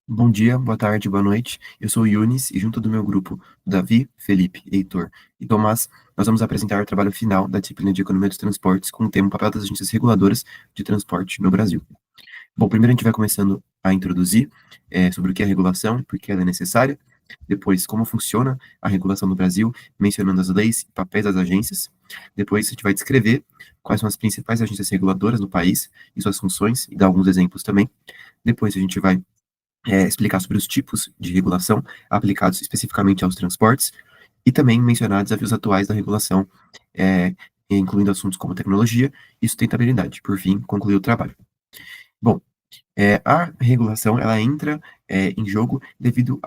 Bom dia, boa tarde, boa noite. Eu sou o Yunis e junto do meu grupo, Davi, Felipe, Heitor e Tomás, nós vamos apresentar o trabalho final da disciplina de Economia dos Transportes com o tema Papel das Agências Reguladoras de Transporte no Brasil. Bom, primeiro a gente vai começando a introduzir sobre o que é regulação, por que ela é necessária, depois como funciona a regulação no Brasil, mencionando as leis e papéis das agências. Depois a gente vai descrever quais são as principais agências reguladoras do país e suas funções e dar alguns exemplos também. Depois a gente vai explicar sobre os tipos de regulação aplicados especificamente aos transportes e também mencionar desafios atuais da regulação, é, incluindo assuntos como tecnologia e sustentabilidade. Por fim, concluir o trabalho. Bom, a regulação ela entra em jogo devido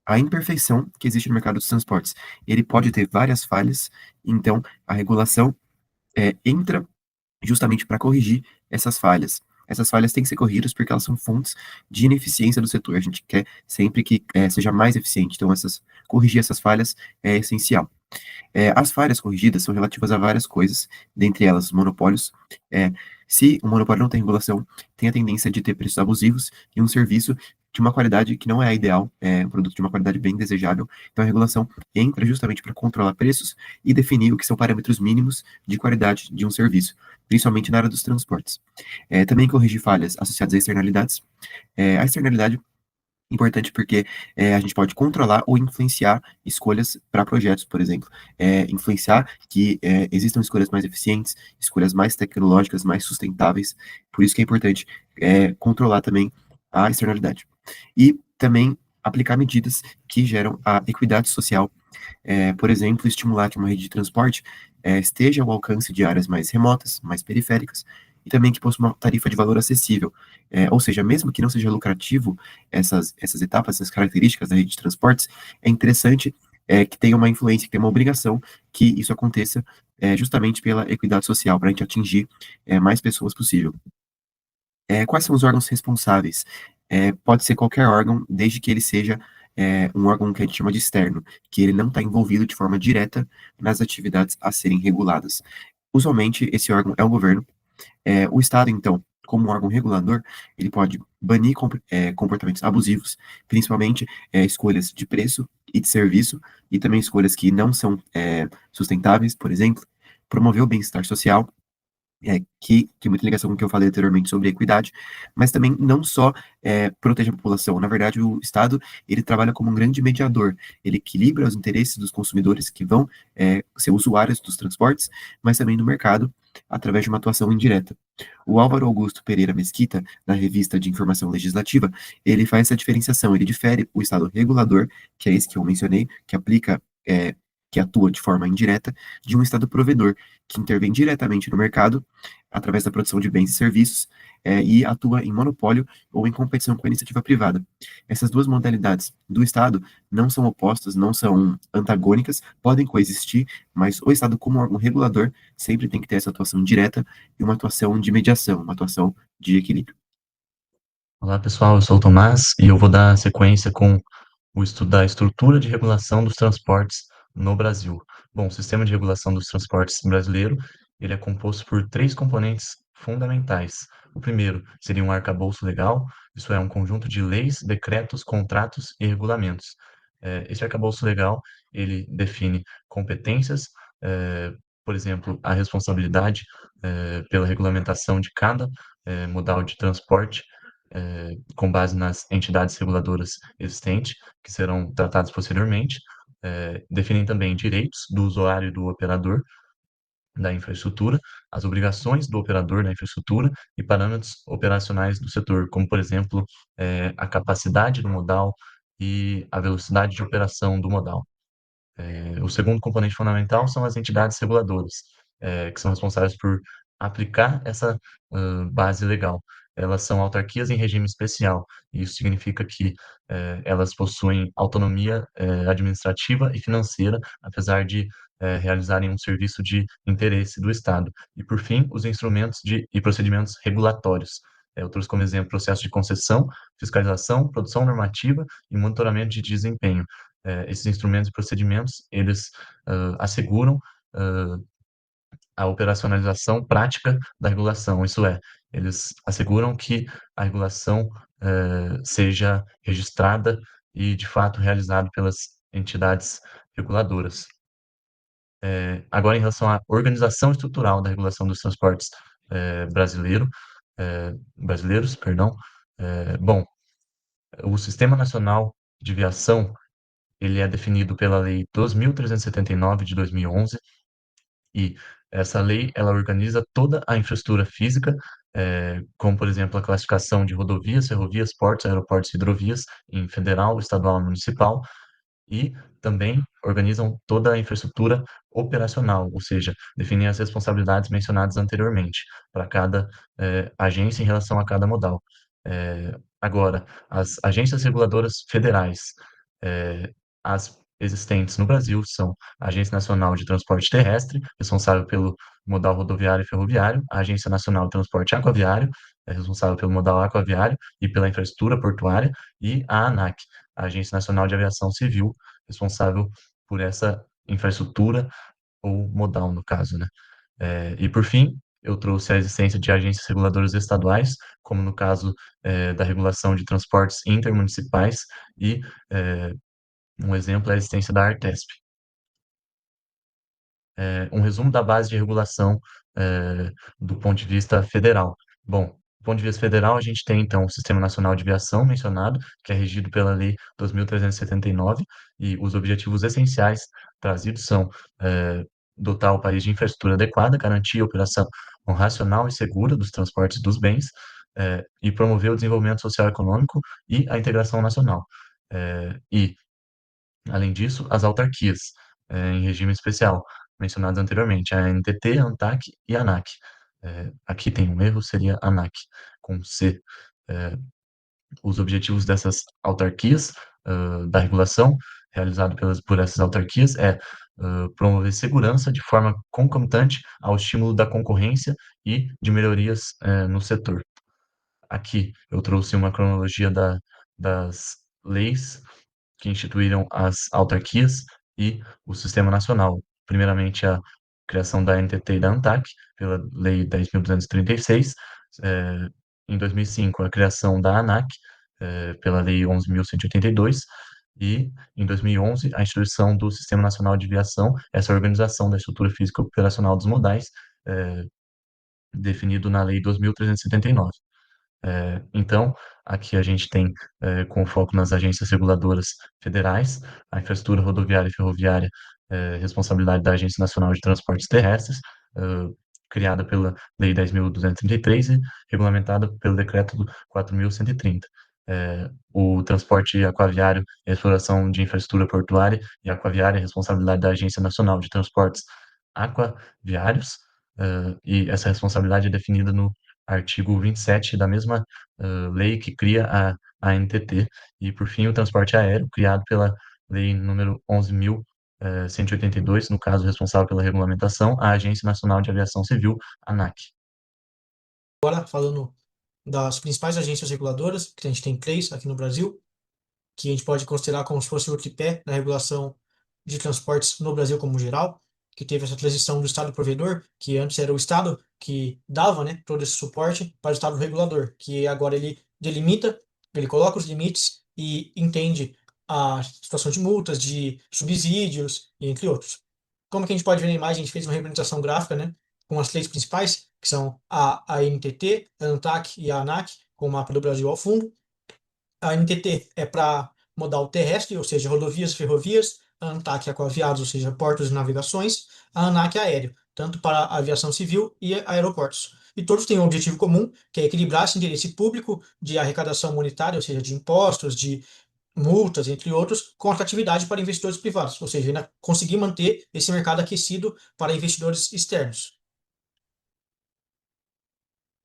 à imperfeição que existe no mercado dos transportes. Ele pode ter várias falhas, então a regulação entra justamente para corrigir essas falhas. Essas falhas têm que ser corrigidas porque elas são fontes de ineficiência do setor. A gente quer sempre que seja mais eficiente. Então, corrigir essas falhas é essencial. As falhas corrigidas são relativas a várias coisas, dentre elas monopólios. É, Se o monopólio não tem regulação, tem a tendência de ter preços abusivos e um serviço de uma qualidade que não é a ideal, um produto de uma qualidade bem desejável. Então a regulação entra justamente para controlar preços e definir o que são parâmetros mínimos de qualidade de um serviço, principalmente na área dos transportes. Também corrigir falhas associadas a externalidades. A externalidade importante porque a gente pode controlar ou influenciar escolhas para projetos, por exemplo. Influenciar que existam escolhas mais eficientes, escolhas mais tecnológicas, mais sustentáveis. Por isso que é importante controlar também a externalidade. E também aplicar medidas que geram a equidade social. Por exemplo, estimular que uma rede de transporte esteja ao alcance de áreas mais remotas, mais periféricas, e também que possua uma tarifa de valor acessível. Ou seja, mesmo que não seja lucrativo essas etapas, essas características da rede de transportes, é interessante que tenha uma influência, que tenha uma obrigação que isso aconteça justamente pela equidade social, para a gente atingir mais pessoas possível. Quais são os órgãos responsáveis? Pode ser qualquer órgão, desde que ele seja um órgão que a gente chama de externo, que ele não está envolvido de forma direta nas atividades a serem reguladas. Usualmente, esse órgão é o governo. O Estado, então, como um órgão regulador, ele pode banir comportamentos abusivos, principalmente escolhas de preço e de serviço, e também escolhas que não são sustentáveis, por exemplo, promover o bem-estar social, que tem muita ligação com o que eu falei anteriormente sobre equidade, mas também não só protege a população. Na verdade, o Estado ele trabalha como um grande mediador. Ele equilibra os interesses dos consumidores que vão ser usuários dos transportes, mas também do mercado, através de uma atuação indireta. O Álvaro Augusto Pereira Mesquita, na revista de Informação Legislativa, ele faz essa diferenciação. Ele difere o Estado regulador, que é esse que eu mencionei, que aplica que atua de forma indireta, de um Estado provedor, que intervém diretamente no mercado, através da produção de bens e serviços, e atua em monopólio ou em competição com a iniciativa privada. Essas duas modalidades do Estado não são opostas, não são antagônicas, podem coexistir, mas o Estado, como órgão regulador, sempre tem que ter essa atuação direta e uma atuação de mediação, uma atuação de equilíbrio. Olá, pessoal, eu sou o Tomás e eu vou dar sequência com o estudo da estrutura de regulação dos transportes no Brasil. Bom, o sistema de regulação dos transportes brasileiro, ele é composto por três componentes fundamentais. O primeiro seria um arcabouço legal, isso é um conjunto de leis, decretos, contratos e regulamentos. Esse arcabouço legal, ele define competências, por exemplo, a responsabilidade pela regulamentação de cada modal de transporte, com base nas entidades reguladoras existentes, que serão tratados posteriormente. Definem também direitos do usuário e do operador da infraestrutura, as obrigações do operador da infraestrutura e parâmetros operacionais do setor, como, por exemplo, a capacidade do modal e a velocidade de operação do modal. O segundo componente fundamental são as entidades reguladoras, que são responsáveis por aplicar essa base legal. Elas são autarquias em regime especial, e isso significa que elas possuem autonomia administrativa e financeira, apesar de realizarem um serviço de interesse do Estado. E, por fim, os instrumentos e procedimentos regulatórios. Eu trouxe como exemplo processo de concessão, fiscalização, produção normativa e monitoramento de desempenho. Esses instrumentos e procedimentos, eles asseguram a operacionalização prática da regulação, isso é, Eles asseguram que a regulação seja registrada e, de fato, realizada pelas entidades reguladoras. Agora, em relação à organização estrutural da regulação dos transportes brasileiros, perdão, bom, o Sistema Nacional de Viação ele é definido pela Lei 2.379 de 2011 e essa lei ela organiza toda a infraestrutura física, como por exemplo a classificação de rodovias, ferrovias, portos, aeroportos e hidrovias em federal, estadual e municipal, e também organizam toda a infraestrutura operacional, ou seja, definem as responsabilidades mencionadas anteriormente para cada agência em relação a cada modal. Agora, as agências reguladoras federais, as existentes no Brasil são a Agência Nacional de Transporte Terrestre, responsável pelo modal rodoviário e ferroviário, a Agência Nacional de Transporte Aquaviário, responsável pelo modal aquaviário e pela infraestrutura portuária, e a ANAC, a Agência Nacional de Aviação Civil, responsável por essa infraestrutura ou modal, no caso, né? E por fim, eu trouxe a existência de agências reguladoras estaduais, como no caso da regulação de transportes intermunicipais, e um exemplo é a existência da Artesp. Um resumo da base de regulação do ponto de vista federal. Bom, do ponto de vista federal, a gente tem, então, o Sistema Nacional de Aviação mencionado, que é regido pela Lei 2.379, e os objetivos essenciais trazidos são dotar o país de infraestrutura adequada, garantir a operação racional e segura dos transportes dos bens, e promover o desenvolvimento social e econômico e a integração nacional. E além disso, as autarquias, em regime especial, mencionadas anteriormente, a ANTT, a ANTAC e a ANAC. Aqui tem um erro, seria ANAC, com C. Eh, os objetivos dessas autarquias, da regulação, realizado por essas autarquias, promover segurança de forma concomitante ao estímulo da concorrência e de melhorias, no setor. Aqui eu trouxe uma cronologia das leis que instituíram as autarquias e o Sistema Nacional. Primeiramente, a criação da NTT e da ANTAC, pela Lei 10.236. eh, em 2005, a criação da ANAC, pela Lei 11.182. E, em 2011, a instituição do Sistema Nacional de Viação, essa organização da estrutura física operacional dos modais, definido na Lei 2.379. Então, aqui a gente tem, com foco nas agências reguladoras federais, a infraestrutura rodoviária e ferroviária, responsabilidade da Agência Nacional de Transportes Terrestres, criada pela Lei 10.233 e regulamentada pelo Decreto 4.130. O transporte aquaviário e a exploração de infraestrutura portuária e aquaviária é responsabilidade da Agência Nacional de Transportes Aquaviários, e essa responsabilidade é definida no artigo 27 da mesma lei que cria a ANTT, e, por fim, o transporte aéreo, criado pela lei número 11.182, no caso, responsável pela regulamentação, a Agência Nacional de Aviação Civil, ANAC. Agora, falando das principais agências reguladoras, que a gente tem três aqui no Brasil, que a gente pode considerar como se fosse o tripé da regulação de transportes no Brasil como geral, que teve essa transição do Estado provedor, que antes era o Estado que dava, né, todo esse suporte, para o Estado regulador, que agora ele delimita, ele coloca os limites e entende a situação de multas, de subsídios, entre outros. Como que a gente pode ver na imagem, a gente fez uma representação gráfica, né, com as três principais, que são a ANTT, a ANTAC e a ANAC, com o mapa do Brasil ao fundo. A NTT é para modal terrestre, ou seja, rodovias e ferrovias, a ANTAC aquaviados, ou seja, portos e navegações, a ANAC aéreo, tanto para a aviação civil e aeroportos. E todos têm um objetivo comum, que é equilibrar esse interesse público de arrecadação monetária, ou seja, de impostos, de multas, entre outros, com atratividade para investidores privados, ou seja, ainda conseguir manter esse mercado aquecido para investidores externos.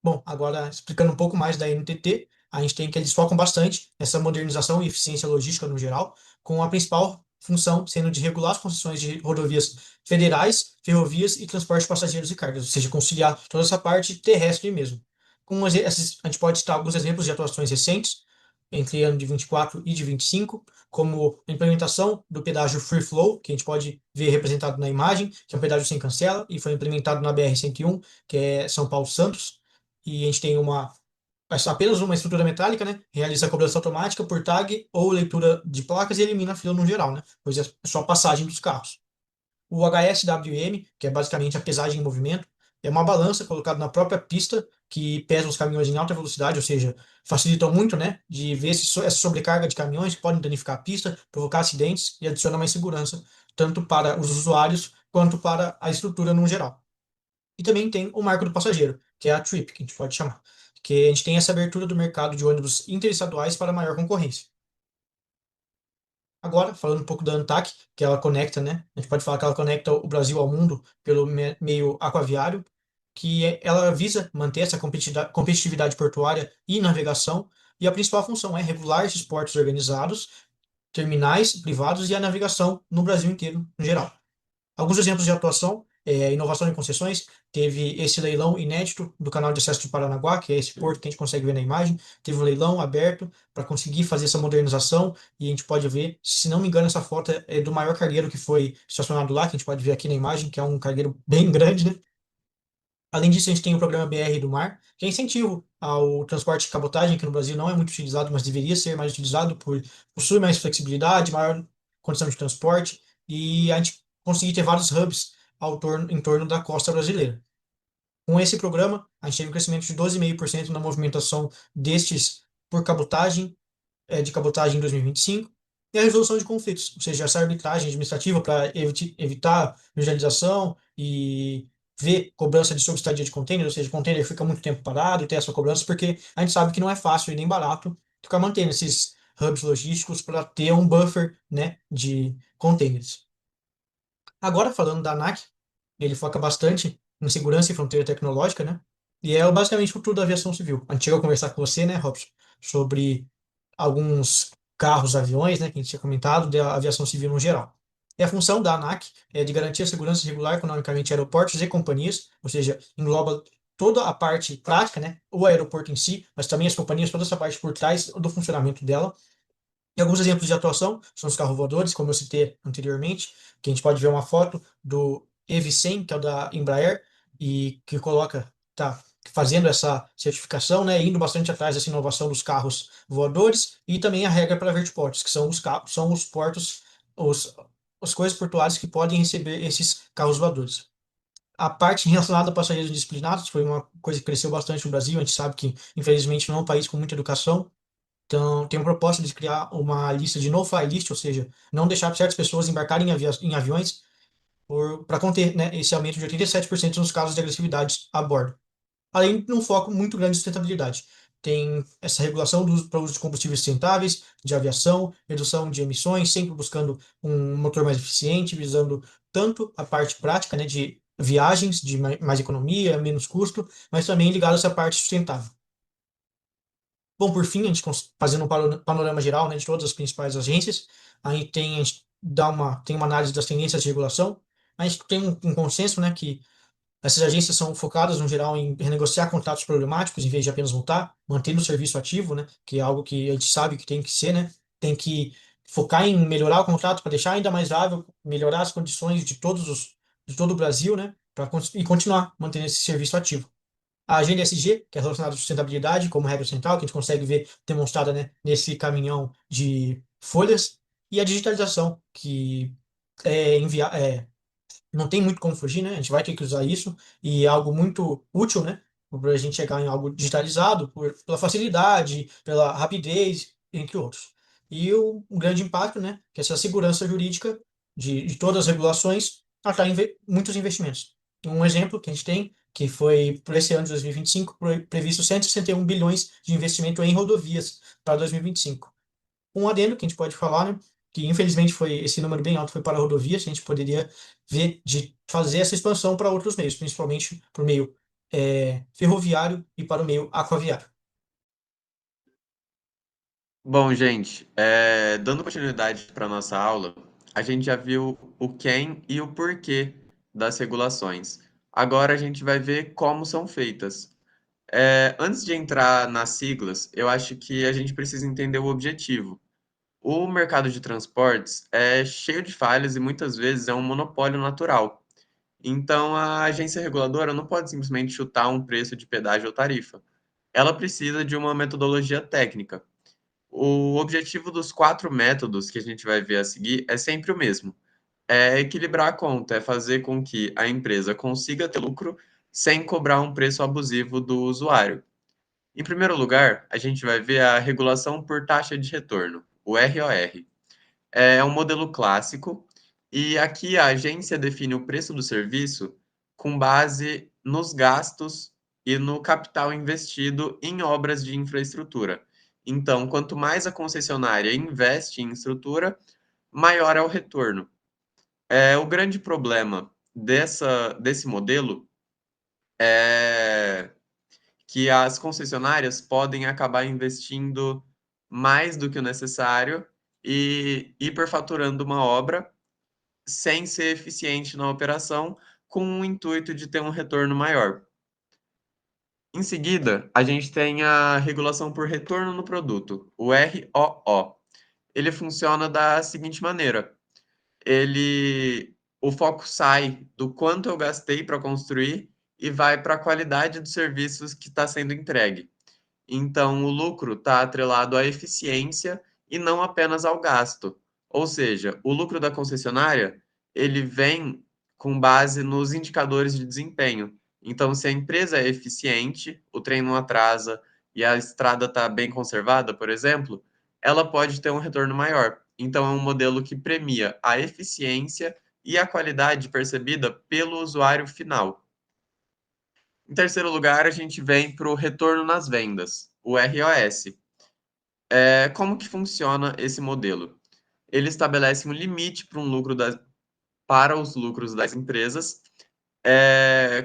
Bom, agora explicando um pouco mais da NTT, a gente tem que eles focam bastante nessa modernização e eficiência logística no geral, com a principal função sendo de regular as concessões de rodovias federais, ferrovias e transporte de passageiros e cargas, ou seja, conciliar toda essa parte terrestre mesmo. A gente pode citar alguns exemplos de atuações recentes, entre ano de 24 e de 25, como a implementação do pedágio Free Flow, que a gente pode ver representado na imagem, que é um pedágio sem cancela, e foi implementado na BR-101, que é São Paulo-Santos, e a gente tem apenas uma estrutura metálica, né? Realiza a cobrança automática por tag ou leitura de placas e elimina a fila no geral, né? Pois é só passagem dos carros. O HSWM, que é basicamente a pesagem em movimento, é uma balança colocada na própria pista que pesa os caminhões em alta velocidade, ou seja, facilitam muito, né, de ver essa sobrecarga de caminhões que podem danificar a pista, provocar acidentes e adiciona mais segurança, tanto para os usuários quanto para a estrutura no geral. E também tem o marco do passageiro, que é a TRIP, que a gente pode chamar, que a gente tem essa abertura do mercado de ônibus interestaduais para maior concorrência. Agora, falando um pouco da ANTAC, que ela conecta, né? A gente pode falar que ela conecta o Brasil ao mundo pelo meio aquaviário, ela visa manter essa competitividade portuária e navegação, e a principal função é regular esses portos organizados, terminais privados e a navegação no Brasil inteiro, em geral. Alguns exemplos de atuação, inovação em concessões, teve esse leilão inédito do canal de acesso de Paranaguá, que é esse porto que a gente consegue ver na imagem, teve um leilão aberto para conseguir fazer essa modernização, e a gente pode ver, se não me engano, essa foto é do maior cargueiro que foi estacionado lá, que a gente pode ver aqui na imagem, que é um cargueiro bem grande, né? Além disso, a gente tem o programa BR do Mar, que é incentivo ao transporte de cabotagem, que no Brasil não é muito utilizado, mas deveria ser mais utilizado por possui mais flexibilidade, maior condição de transporte, e a gente conseguir ter vários hubs em torno da costa brasileira. Com esse programa, a gente teve um crescimento de 12,5% na movimentação destes por cabotagem, de cabotagem em 2025, e a resolução de conflitos, ou seja, essa arbitragem administrativa para evitar regionalização e ver cobrança de subestadia de container, ou seja, o container fica muito tempo parado e tem essa cobrança, porque a gente sabe que não é fácil e nem barato ficar mantendo esses hubs logísticos para ter um buffer, né, de containers. Agora, falando da ANAC, ele foca bastante em segurança e fronteira tecnológica, né? E é basicamente o futuro da aviação civil. A gente chegou a conversar com você, né, Robson, sobre alguns carros, aviões, né, que a gente tinha comentado, da aviação civil no geral. E a função da ANAC é de garantir a segurança regular economicamente em aeroportos e companhias, ou seja, engloba toda a parte prática, né, o aeroporto em si, mas também as companhias, toda essa parte por trás do funcionamento dela. E alguns exemplos de atuação são os carros voadores, como eu citei anteriormente, que a gente pode ver uma foto do EV100, que é o da Embraer, e que tá fazendo essa certificação, né, indo bastante atrás dessa inovação dos carros voadores, e também a regra para vertiportos, que são são os portos, os, as coisas portuárias que podem receber esses carros voadores. A parte relacionada a passageiros indisciplinados foi uma coisa que cresceu bastante no Brasil. A gente sabe que, infelizmente, não é um país com muita educação, então, tem uma proposta de criar uma lista de no-fly list, ou seja, não deixar certas pessoas embarcarem em aviões para conter, né, esse aumento de 87% nos casos de agressividade a bordo. Além de um foco muito grande de sustentabilidade. Tem essa regulação para o uso de combustíveis sustentáveis, de aviação, redução de emissões, sempre buscando um motor mais eficiente, visando tanto a parte prática, né, de viagens, de mais economia, menos custo, mas também ligado a essa parte sustentável. Bom, por fim, a gente fazendo um panorama geral, né, de todas as principais agências, a gente tem uma análise das tendências de regulação, a gente tem um consenso, né, que essas agências são focadas, no geral, em renegociar contratos problemáticos em vez de apenas multar, mantendo o serviço ativo, né, que é algo que a gente sabe que tem que ser, né, tem que focar em melhorar o contrato para deixar ainda mais viável, melhorar as condições de todo o Brasil, né, e continuar mantendo esse serviço ativo. A agenda ESG, que é relacionada à sustentabilidade, como regra central, que a gente consegue ver demonstrada, né, nesse caminhão de folhas, e a digitalização, que não tem muito como fugir, né? A gente vai ter que usar isso, e é algo muito útil, né, para a gente chegar em algo digitalizado, pela facilidade, pela rapidez, entre outros. E um grande impacto, né, que é essa segurança jurídica de todas as regulações atrai muitos investimentos. Um exemplo que a gente tem, que foi por esse ano de 2025, previsto 161 bilhões de investimento em rodovias para 2025. Um adendo que a gente pode falar, né, que infelizmente foi esse número bem alto foi para rodovias, a gente poderia ver de fazer essa expansão para outros meios, principalmente para o meio ferroviário e para o meio aquaviário. Bom, gente, dando continuidade para nossa aula, a gente já viu o quem e o porquê das regulações. Agora a gente vai ver como são feitas. Antes de entrar nas siglas, eu acho que a gente precisa entender o objetivo. O mercado de transportes é cheio de falhas e muitas vezes é um monopólio natural. Então, a agência reguladora não pode simplesmente chutar um preço de pedágio ou tarifa. Ela precisa de uma metodologia técnica. O objetivo dos 4 métodos que a gente vai ver a seguir é sempre o mesmo: é equilibrar a conta, é fazer com que a empresa consiga ter lucro sem cobrar um preço abusivo do usuário. Em primeiro lugar, a gente vai ver a regulação por taxa de retorno, o ROR. É um modelo clássico e aqui a agência define o preço do serviço com base nos gastos e no capital investido em obras de infraestrutura. Então, quanto mais a concessionária investe em estrutura, maior é o retorno. O grande problema desse modelo é que as concessionárias podem acabar investindo mais do que o necessário e hiperfaturando uma obra sem ser eficiente na operação, com o intuito de ter um retorno maior. Em seguida, a gente tem a regulação por retorno no produto, o ROO. Ele funciona da seguinte maneira: o foco sai do quanto eu gastei para construir e vai para a qualidade dos serviços que está sendo entregue. Então, o lucro está atrelado à eficiência e não apenas ao gasto. Ou seja, o lucro da concessionária, ele vem com base nos indicadores de desempenho. Então, se a empresa é eficiente, o trem não atrasa e a estrada está bem conservada, por exemplo, ela pode ter um retorno maior. Então, é um modelo que premia a eficiência e a qualidade percebida pelo usuário final. Em terceiro lugar, a gente vem para o retorno nas vendas, o ROS. Como que funciona esse modelo? Ele estabelece um limite para os lucros das empresas,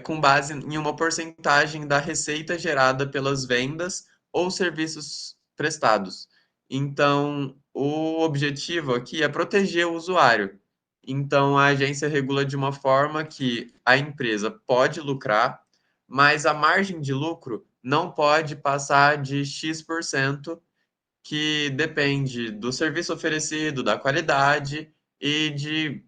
com base em uma porcentagem da receita gerada pelas vendas ou serviços prestados. Então, o objetivo aqui é proteger o usuário. Então, a agência regula de uma forma que a empresa pode lucrar, mas a margem de lucro não pode passar de X%, que depende do serviço oferecido, da qualidade e de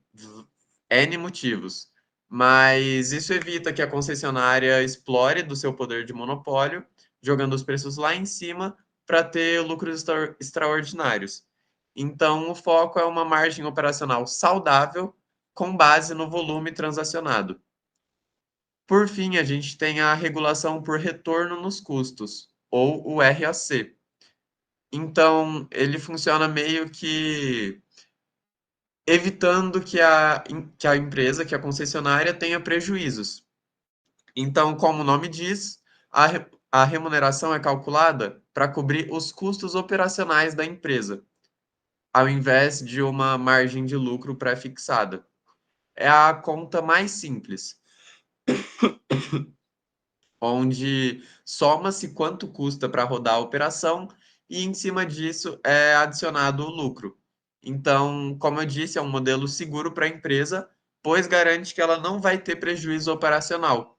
N motivos. Mas isso evita que a concessionária explore do seu poder de monopólio, jogando os preços lá em cima para ter lucros extraordinários. Então, o foco é uma margem operacional saudável com base no volume transacionado. Por fim, a gente tem a regulação por retorno nos custos, ou o ROC. Então, ele funciona meio que evitando que a empresa, que a concessionária, tenha prejuízos. Então, como o nome diz, a remuneração é calculada para cobrir os custos operacionais da empresa, ao invés de uma margem de lucro pré-fixada. É a conta mais simples, onde soma-se quanto custa para rodar a operação e, em cima disso, é adicionado o lucro. Então, como eu disse, é um modelo seguro para a empresa, pois garante que ela não vai ter prejuízo operacional.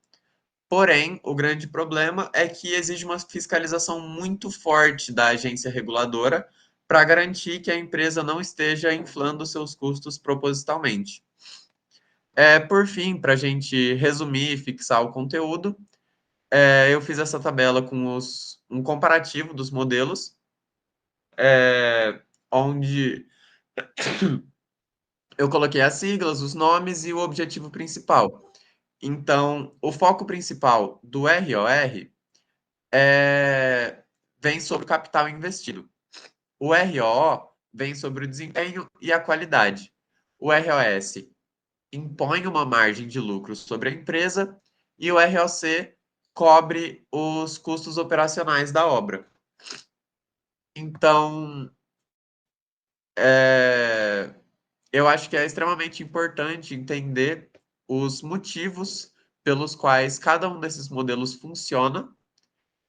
Porém, o grande problema é que exige uma fiscalização muito forte da agência reguladora para garantir que a empresa não esteja inflando seus custos propositalmente. Por fim, para a gente resumir e fixar o conteúdo, eu fiz essa tabela com um comparativo dos modelos, onde eu coloquei as siglas, os nomes e o objetivo principal. Então, o foco principal do ROR vem sobre o capital investido. O ROO vem sobre o desempenho e a qualidade. O ROS impõe uma margem de lucro sobre a empresa e o ROC cobre os custos operacionais da obra. Então, eu acho que é extremamente importante entender os motivos pelos quais cada um desses modelos funciona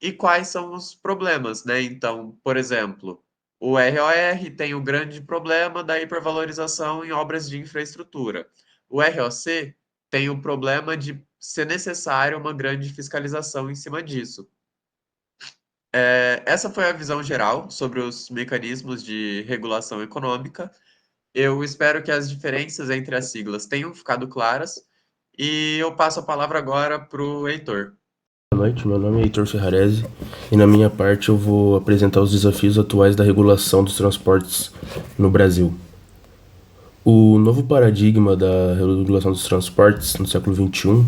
e quais são os problemas, né? Então, por exemplo, o ROR tem o grande problema da hipervalorização em obras de infraestrutura. O ROC tem o problema de ser necessário uma grande fiscalização em cima disso. Essa foi a visão geral sobre os mecanismos de regulação econômica. Eu espero que as diferenças entre as siglas tenham ficado claras E eu passo a palavra agora para o Heitor. Boa noite, meu nome é Heitor Ferrarese e na minha parte eu vou apresentar os desafios atuais da regulação dos transportes no Brasil. O novo paradigma da regulação dos transportes no século XXI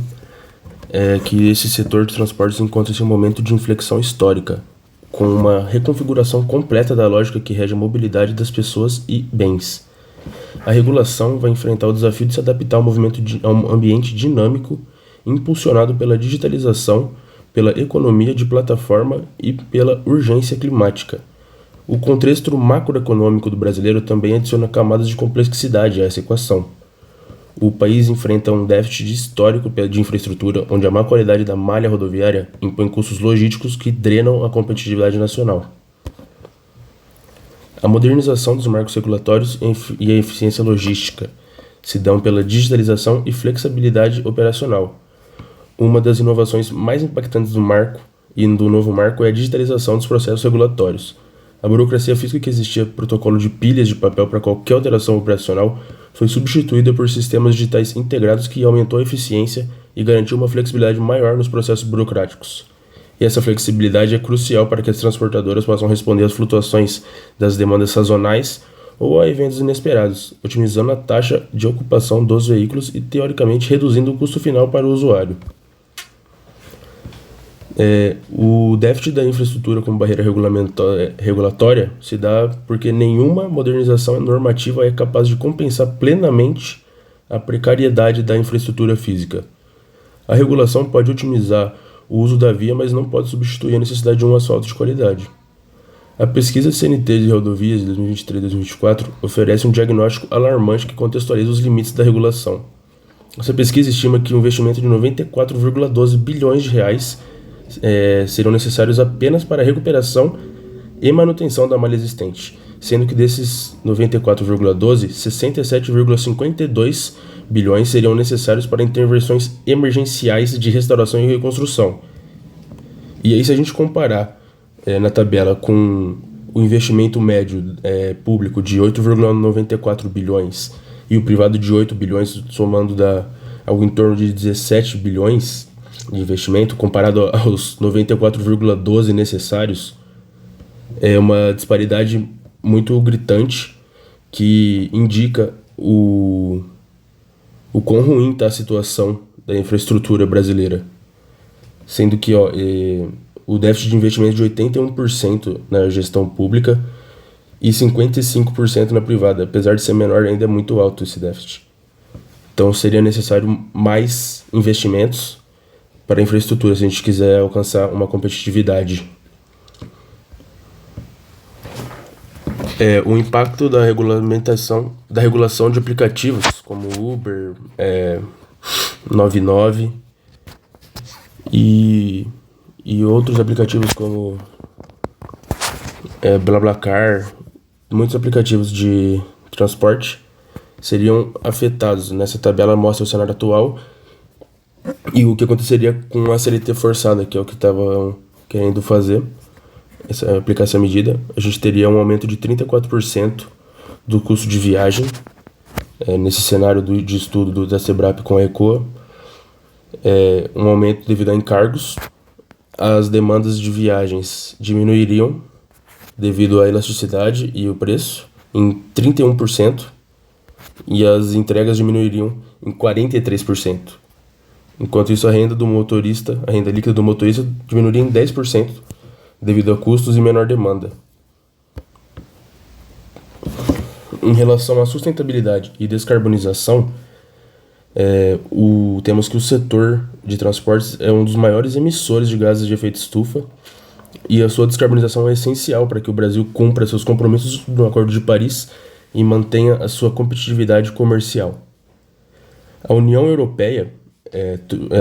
é que esse setor de transportes encontra-se em um momento de inflexão histórica, com uma reconfiguração completa da lógica que rege a mobilidade das pessoas e bens. A regulação vai enfrentar o desafio de se adaptar a um ambiente dinâmico, impulsionado pela digitalização, pela economia de plataforma e pela urgência climática. O contexto macroeconômico do brasileiro também adiciona camadas de complexidade a essa equação. O país enfrenta um déficit histórico de infraestrutura, onde a má qualidade da malha rodoviária impõe custos logísticos que drenam a competitividade nacional. A modernização dos marcos regulatórios e a eficiência logística se dão pela digitalização e flexibilidade operacional. Uma das inovações mais impactantes do marco e do novo marco é a digitalização dos processos regulatórios. A burocracia física que existia protocolo de pilhas de papel para qualquer alteração operacional foi substituída por sistemas digitais integrados que aumentou a eficiência e garantiu uma flexibilidade maior nos processos burocráticos. E essa flexibilidade é crucial para que as transportadoras possam responder às flutuações das demandas sazonais ou a eventos inesperados, otimizando a taxa de ocupação dos veículos e, teoricamente, reduzindo o custo final para o usuário. O déficit da infraestrutura como barreira regulatória se dá porque nenhuma modernização normativa é capaz de compensar plenamente a precariedade da infraestrutura física. A regulação pode otimizar o uso da via, mas não pode substituir a necessidade de um asfalto de qualidade. A pesquisa CNT de rodovias de 2023 e 2024 oferece um diagnóstico alarmante que contextualiza os limites da regulação. Essa pesquisa estima que um investimento de 94,12 bilhões de reais serão necessários apenas para a recuperação e manutenção da malha existente, sendo que desses 94,12, 67,52 bilhões seriam necessários para intervenções emergenciais de restauração e reconstrução. E aí, se a gente comparar na tabela com o investimento médio público de 8,94 bilhões e o privado de 8 bilhões, somando algo em torno de 17 bilhões de investimento, comparado aos 94,12 necessários, é uma disparidade muito gritante que indica o quão ruim está a situação da infraestrutura brasileira. Sendo que o déficit de investimento de 81% na gestão pública e 55% na privada. Apesar de ser menor, ainda é muito alto esse déficit. Então seria necessário mais investimentos para a infraestrutura, se a gente quiser alcançar uma competitividade. O impacto da regulação de aplicativos como Uber, 99 e outros aplicativos como BlaBlaCar, muitos aplicativos de transporte seriam afetados. Nessa tabela mostra o cenário atual e o que aconteceria com a CLT forçada, que é o que estavam querendo fazer, aplicar essa medida. A gente teria um aumento de 34% do custo de viagem, nesse cenário de estudo da SEBRAP com a ECOA, um aumento devido a encargos. As demandas de viagens diminuiriam devido à elasticidade e o preço em 31%, e as entregas diminuiriam em 43%. Enquanto isso, a renda líquida do motorista diminuiria em 10% devido a custos e menor demanda. Em relação à sustentabilidade e descarbonização, temos que o setor de transportes é um dos maiores emissores de gases de efeito estufa e a sua descarbonização é essencial para que o Brasil cumpra seus compromissos no Acordo de Paris e mantenha a sua competitividade comercial. A União Europeia,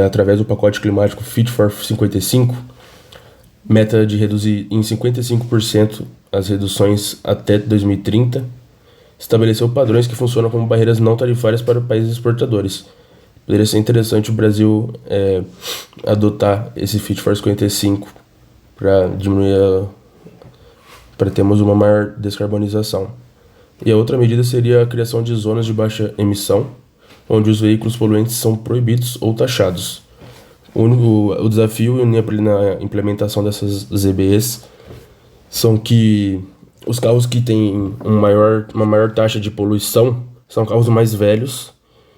através do pacote climático Fit for 55, meta de reduzir em 55% as reduções até 2030, estabeleceu padrões que funcionam como barreiras não tarifárias para países exportadores. Poderia ser interessante o Brasil adotar esse Fit for 55 para termos uma maior descarbonização. E a outra medida seria a criação de zonas de baixa emissão onde os veículos poluentes são proibidos ou taxados. O desafio na implementação dessas ZBEs são que os carros que têm uma maior taxa de poluição são carros mais velhos,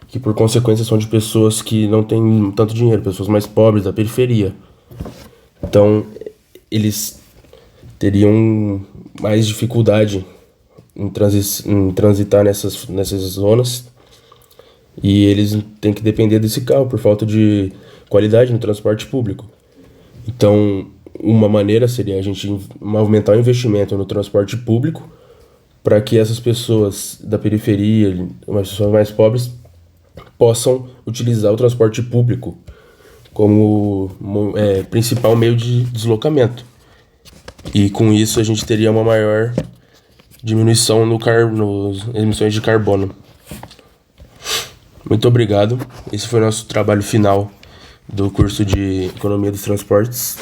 que por consequência são de pessoas que não têm tanto dinheiro, pessoas mais pobres da periferia. Então, eles teriam mais dificuldade em transitar nessas zonas, e eles têm que depender desse carro por falta de qualidade no transporte público. Então, uma maneira seria a gente aumentar o investimento no transporte público para que essas pessoas da periferia, as pessoas mais pobres, possam utilizar o transporte público como principal meio de deslocamento. E com isso a gente teria uma maior diminuição nas emissões de carbono. Muito obrigado. Esse foi o nosso trabalho final do curso de Economia dos Transportes.